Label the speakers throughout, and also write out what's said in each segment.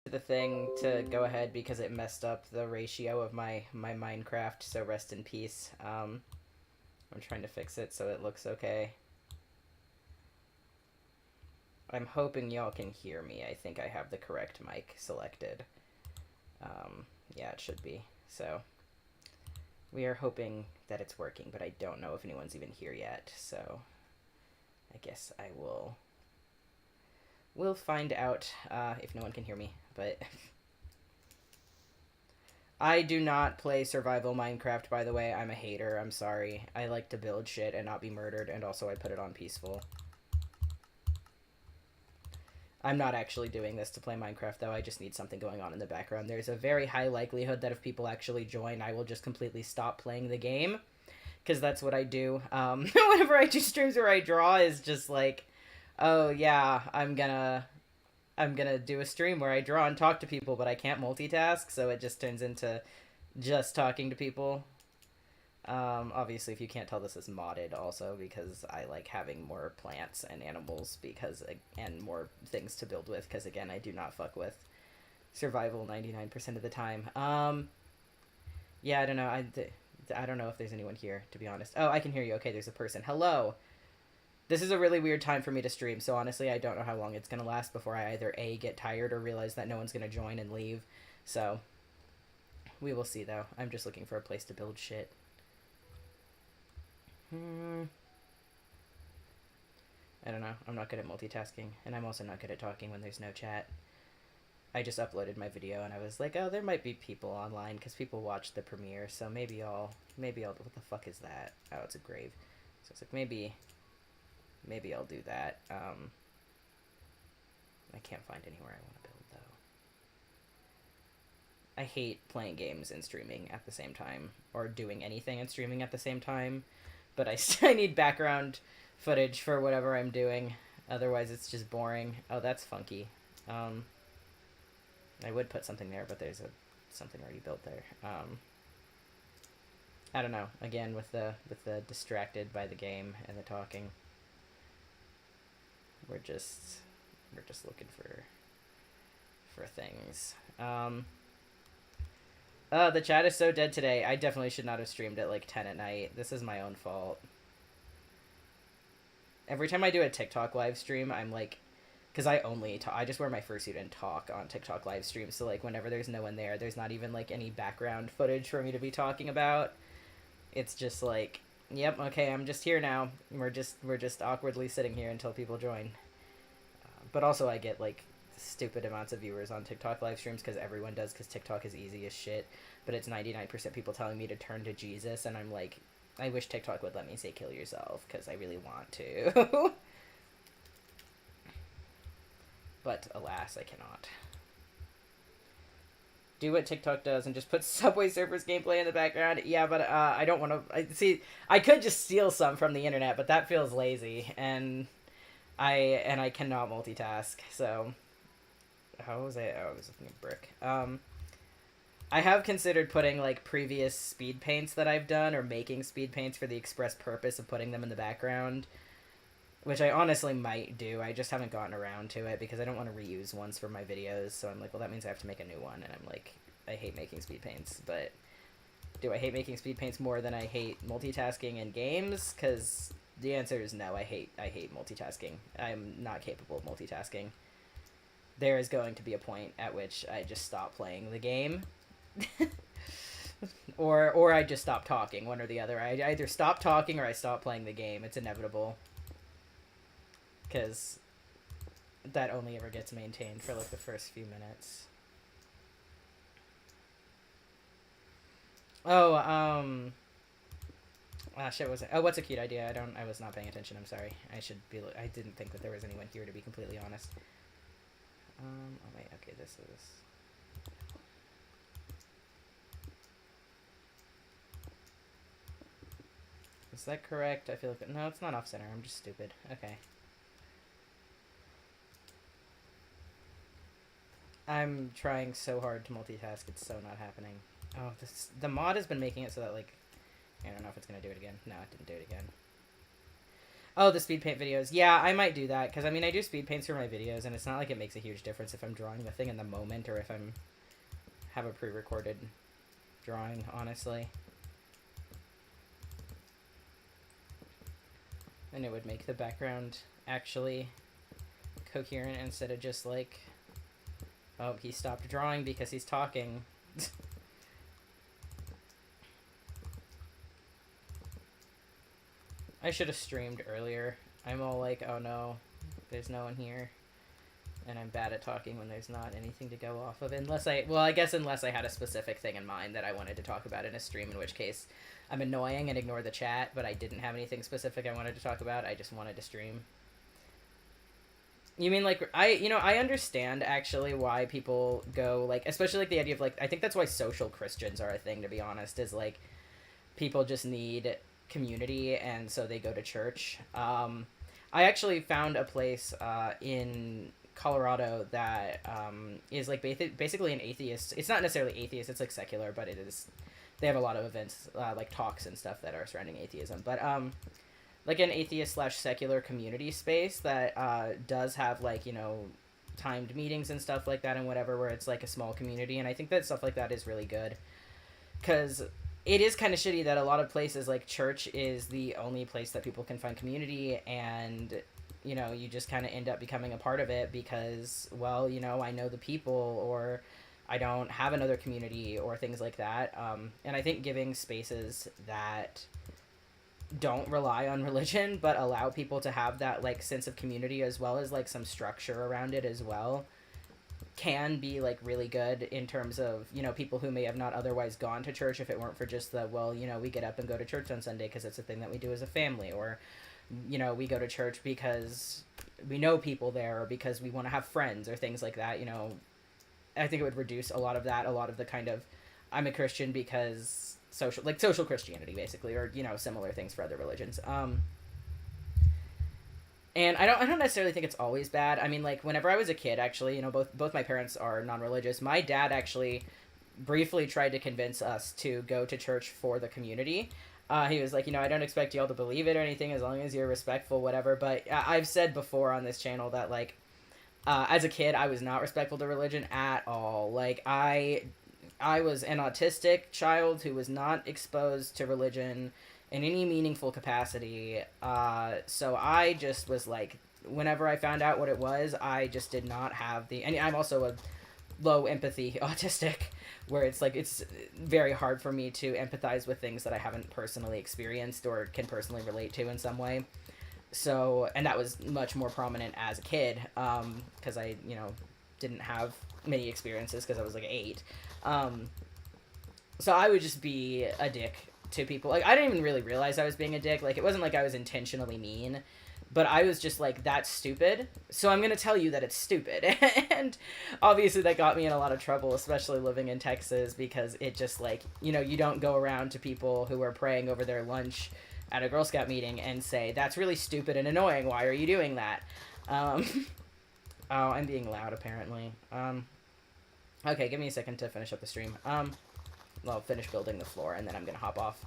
Speaker 1: The thing to go ahead because it messed up the ratio of my Minecraft, so rest in peace. I'm trying to fix it so it looks okay. I'm hoping y'all can hear me. I think I have the correct mic selected. Yeah, it should be. So we are hoping that it's working, but I don't know if anyone's even here yet. So I guess we'll find out if no one can hear me. But I do not play survival Minecraft, by the way. I'm a hater. I'm sorry. I like to build shit and not be murdered, and also I put it on peaceful. I'm not actually doing this to play Minecraft, though. I just need something going on in the background. There's a very high likelihood that if people actually join, I will just completely stop playing the game, because that's what I do. Whenever I do streams where I draw, is just like, oh yeah, I'm gonna do a stream where I draw and talk to people, but I can't multitask, so it just turns into just talking to people. Obviously, if you can't tell, this is modded also because I like having more plants and animals and more things to build with because, again, I do not fuck with survival 99% of the time. Yeah, I don't know. I don't know if there's anyone here, to be honest. Oh, I can hear you. Okay, there's a person. Hello. This is a really weird time for me to stream, so honestly, I don't know how long it's going to last before I either A, get tired, or realize that no one's going to join and leave. So, we will see, though. I'm just looking for a place to build shit. I don't know. I'm not good at multitasking, and I'm also not good at talking when there's no chat. I just uploaded my video, and I was like, oh, there might be people online, because people watched the premiere, so maybe I'll, what the fuck is that? Oh, it's a grave. So it's like, maybe I'll do that. I can't find anywhere I want to build, though. I hate playing games and streaming at the same time, or doing anything and streaming at the same time, but I need background footage for whatever I'm doing, otherwise it's just boring. Oh, that's funky. I would put something there, but there's something already built there. I don't know, again, with the distracted by the game and the talking. We're just looking for things. The chat is so dead today. I definitely should not have streamed at like 10 at night. This is my own fault. Every time I do a TikTok live stream, I'm like, because I just wear my fursuit and talk on TikTok live streams. So like whenever there's no one there, there's not even like any background footage for me to be talking about. It's just like, yep, okay, I'm just here now. We're just awkwardly sitting here until people join. But also I get like stupid amounts of viewers on TikTok live streams because everyone does, because TikTok is easy as shit. But it's 99% people telling me to turn to Jesus, and I'm like, I wish TikTok would let me say kill yourself, because I really want to. But alas, I cannot. Do what TikTok does and just put Subway Surfers gameplay in the background. Yeah, but I don't want to... See, I could just steal some from the internet, but that feels lazy, and I cannot multitask, so... How was I? Oh, I was looking at brick. I have considered putting, like, previous speed paints that I've done, or making speed paints for the express purpose of putting them in the background, which I honestly might do. I just haven't gotten around to it, because I don't want to reuse ones for my videos, so I'm like, well, that means I have to make a new one, and I'm like, I hate making speed paints, but do I hate making speed paints more than I hate multitasking in games? Because the answer is no, I hate multitasking. I'm not capable of multitasking. There is going to be a point at which I just stop playing the game. or I just stop talking, one or the other. I either stop talking or I stop playing the game. It's inevitable. Because that only ever gets maintained for like the first few minutes. Oh, shit, was it? Oh, what's a cute idea? I was not paying attention, I'm sorry. I didn't think that there was anyone here, to be completely honest. Oh wait, okay, this is... Is that correct? I feel like... No, it's not off-center. I'm just stupid. Okay. I'm trying so hard to multitask. It's so not happening. Oh, the mod has been making it so that, like, I don't know if it's going to do it again. No, it didn't do it again. Oh, the speed paint videos. Yeah, I might do that, because, I mean, I do speed paints for my videos, and it's not like it makes a huge difference if I'm drawing the thing in the moment or if I'm have a pre-recorded drawing, honestly. And it would make the background actually coherent instead of just like, oh, he stopped drawing because he's talking. I should have streamed earlier. I'm all like, oh no, there's no one here. And I'm bad at talking when there's not anything to go off of. Unless I guess unless I had a specific thing in mind that I wanted to talk about in a stream, in which case I'm annoying and ignore the chat, but I didn't have anything specific I wanted to talk about. I just wanted to stream. You mean, like, I understand, actually, why people go, like, especially, like, the idea of, like, I think that's why social Christians are a thing, to be honest, is, like, people just need community, and so they go to church. I actually found a place, in Colorado that, is, like, basically an atheist. It's not necessarily atheist, it's, like, secular, but it is, they have a lot of events, like, talks and stuff that are surrounding atheism, but, like an atheist / secular community space that does have, like, you know, timed meetings and stuff like that and whatever, where it's like a small community. And I think that stuff like that is really good, because it is kind of shitty that a lot of places, like church, is the only place that people can find community, and, you know, you just kind of end up becoming a part of it because, well, you know, I know the people, or I don't have another community, or things like that. And I think giving spaces that don't rely on religion but allow people to have that, like, sense of community as well as, like, some structure around it as well can be, like, really good in terms of, you know, people who may have not otherwise gone to church if it weren't for just the, well, you know, we get up and go to church on Sunday because it's a thing that we do as a family, or, you know, we go to church because we know people there, or because we want to have friends, or things like that. You know, I think it would reduce a lot of the kind of, I'm a Christian because social Christianity, basically, or, you know, similar things for other religions. And I don't necessarily think it's always bad. I mean, like, whenever I was a kid, actually, you know, both my parents are non-religious. My dad actually briefly tried to convince us to go to church for the community. He was like, you know, I don't expect y'all to believe it or anything, as long as you're respectful, whatever. But I've said before on this channel that, like, as a kid, I was not respectful to religion at all. Like, I was an autistic child who was not exposed to religion in any meaningful capacity. So I just was like, whenever I found out what it was, I just did not have and I'm also a low empathy autistic, where it's like, it's very hard for me to empathize with things that I haven't personally experienced or can personally relate to in some way. So, and that was much more prominent as a kid, because I, you know, didn't have many experiences because I was like 8. So I would just be a dick to people. Like, I didn't even really realize I was being a dick. Like, it wasn't like I was intentionally mean, but I was just like, that's stupid, so I'm gonna tell you that it's stupid. And obviously that got me in a lot of trouble, especially living in Texas, because it just, like, you know, you don't go around to people who are praying over their lunch at a Girl Scout meeting and say, that's really stupid and annoying, why are you doing that? Oh, I'm being loud, apparently. Okay, give me a second to finish up the stream. I'll finish building the floor, and then I'm gonna hop off.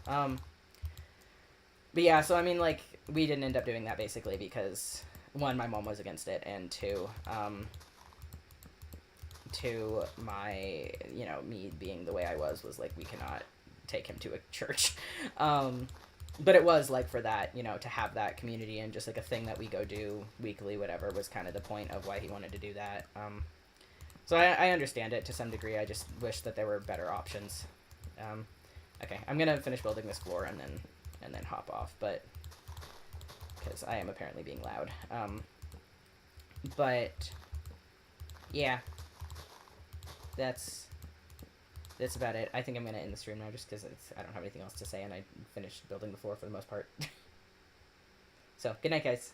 Speaker 1: But yeah, so, I mean, like, we didn't end up doing that, basically, because, 1, my mom was against it, and 2, my, you know, me being the way I was like, we cannot take him to a church. But it was, like, for that, you know, to have that community and just, like, a thing that we go do weekly, whatever, was kind of the point of why he wanted to do that. So I understand it to some degree. I just wish that there were better options. Okay, I'm gonna finish building this floor and then hop off, but because I am apparently being loud. But yeah, that's about it. I think I'm gonna end the stream now, just because I don't have anything else to say, and I finished building the floor for the most part. So good night, guys.